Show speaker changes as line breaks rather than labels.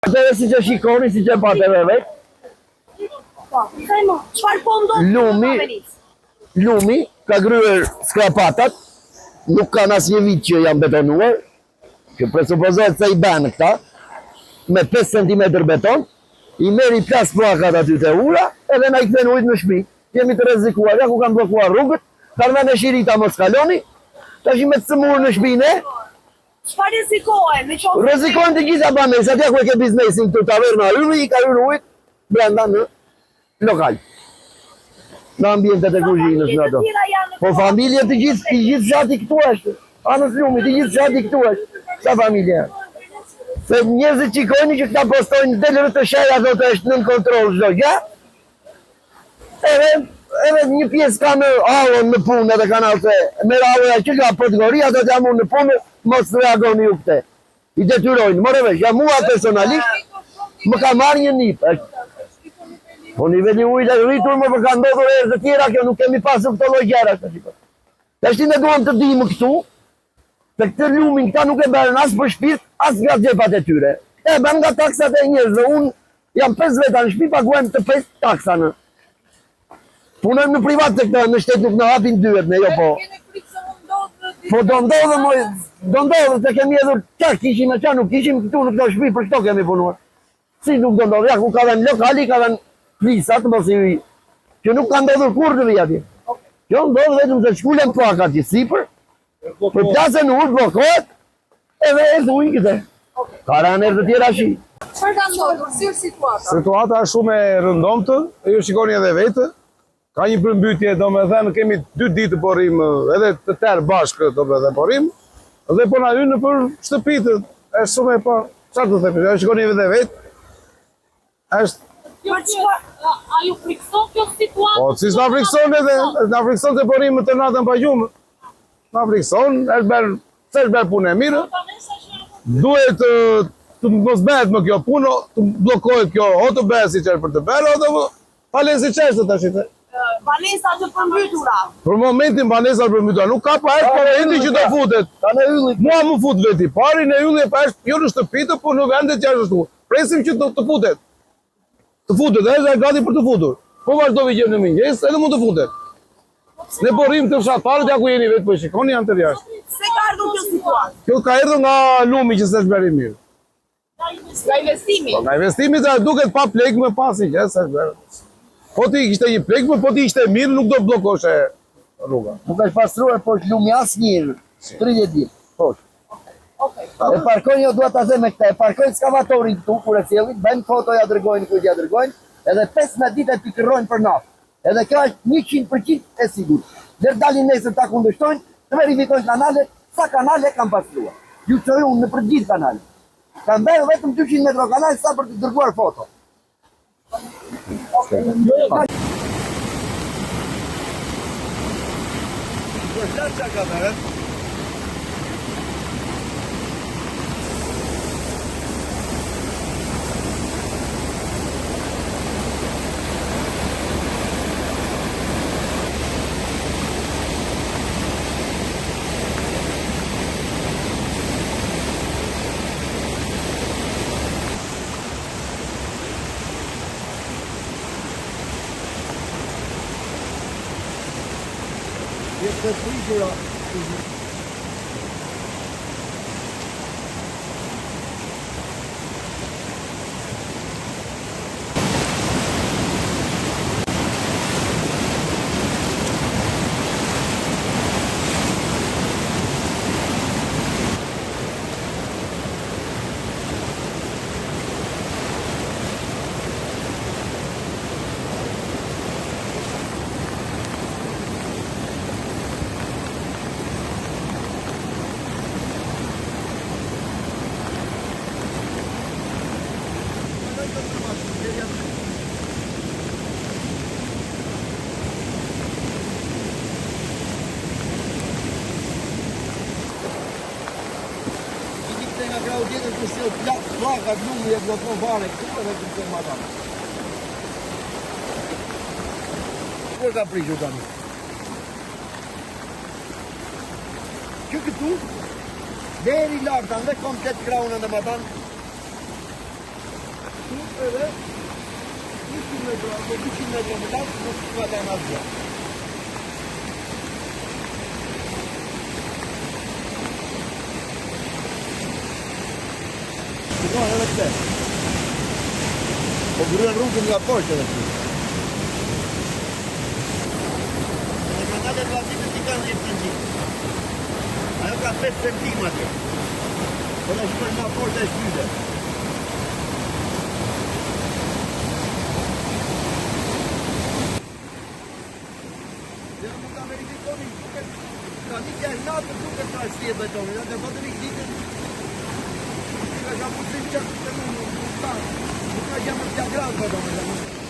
Atere si që shikoni, si që pateve vetë. Lumi ka gryer skrapatat, nuk kanë asnjë vit që janë betonuar, që presupozohet se i banë këta, me 5 cm beton, i meri plas plakat aty të ura, edhe na i kthen ujtë në shtëpi. Jemi të rrezikuar, ja ku kanë bllokuar rrugët, kanë vënë shirita mos kaloni, tash me të cëmur në shtëpinë.
Çfarë rrezikohen?
Rrezikohen të gjitha banesat, ja ku e ke biznesin këtu taverna ylli, i ka hyrë ujtë brenda në lokal. Në ambientet e kuzhinës në ato. Po familje të gjithë zati këtu është. Anës Lumi, të gjithë zati këtu është. Sa familje janë. Se njerëzit qikojnë që këta postojnë delërë të shajra do të është nën kontrol çdo gjë. Edhe një pjesë ka në aulën në punë edhe kanë alë me rauja që ka Podgoria do t'jam unë në punë, mos reagoni ju këte. I detyrojnë, more vesh, ja mua personalisht më ka marrë një nipë. Po niveli ujtë e rritur më për ka ndodhur e të tjera, kjo nuk kemi pasur këto lloj gjëra. Tashti ne duam të dimë këtu, se këtë lumin këta nuk e bërën as për shpirt, as nga xhepat e tyre. E bën nga taksat e njerëzve, unë jam 5 veta në shtëpi, paguajmë të 5 taksa në. Punojmë në privat të këta, në shtet nuk në hapin dyert, ne jo po. Po do ndodhë, se kemi edhur qa kishim e qa nuk kishim këtu në këto shtëpi, për këto kemi punuar. Si nuk do ndodhë, ja ku ka dhenë lokali, ka dhenë flisat, që nuk ka ndodhur kur të vijati. Kjo ndodhë vetëm se shkullen plakat që sipër, për plasën ujtë blokohet, edhe e ujnë këte. Ka ranë të tjera shi.
Çfarë ka ndodhur? Si është situata?
Situata është shumë e rëndomtë, ju shikoni edhe vetë. Ka një përmbytje, do me thënë, kemi 2 ditë porim, edhe të tërë bashkë, do me thënë porim, dhe po na hynë për shtëpitë, është shumë e pa, çfarë të themi, ju shikoni edhe vetë, është...
A ju frikson kjo situatë?
Po, si s'na frikson edhe, na frikson të porim të natën pa gjumë, na frikson, është bërë punë e mirë, duhet të mos bëhet më kjo punë, të blokohet kjo, o të bëhet si qërë për të bërë, o të palen si qërë të ashtë.
Banesa të përmbytura.
Për momentin banesa të përmbytura, nuk ka pa është, por e hindi që të futet. Mua më fut veti, pari në ylli e pa është, jo në shtëpitë, por në vendet që është shtu. Presim që të futet. Të futet, edhe e gati për të futur. Po vazhdojnë gjemë në mingjes, edhe mund të futet. Ne porrim të fshatarët, ja ku jeni vetë, po shikoni janë të jashtë.
Se ka ardhur kjo situatë?
Kjo ka erdhur nga lumi që s'është bërë mirë.
Nga investimi?
Nga investimi të duket pa plekme pasi që s'është bërë. Po ti kishte një plekme, po ti ishte mirë, nuk do blokoshe rruga.
Nuk është pastruar, po është lumi asë njërë, 30 ditë, po. E parkojnë, jo duhet të them me këta, e parkojnë skavatorin këtu, kur e cjellit, bëjnë foto, ja dërgojnë, kujt ja dërgojnë, edhe 15 ditë e pikërrojnë për naftë. Edhe kjo është 100% e sigur. Dhe dalin nesër ta kundërshtojnë, të verifikojnë kanale, sa kanale kanë pastruar. Ju qojë unë në për gjithë kanale. Kanë bërë vetëm 200 metro kanale, sa për të dërguar foto. Të frigura. Nga krau tjetër të si o plakat lumi e blokon vare këtu edhe këtë ma tani. Kur ka prishur tani? Që këtu, deri lartë, ande komplet kraunën dhe ma tanë.
këtu edhe 100 metra apo 200 metra më lart nuk ka lënë asgjë. Shikoj edhe këtë. Po gryen rrugën nga poshtë edhe këtu. Në kanale vllazime si kanë 10 cm. Ajo ka 5 cm atje. Po në shkoj nga poshtë e shtyte. Dhe nuk ka verifikoni, ka një kja natë duke ka shtie betonin, dhe po të një ditën, ka pusim që të nuk ka gjamë të gradë betonin.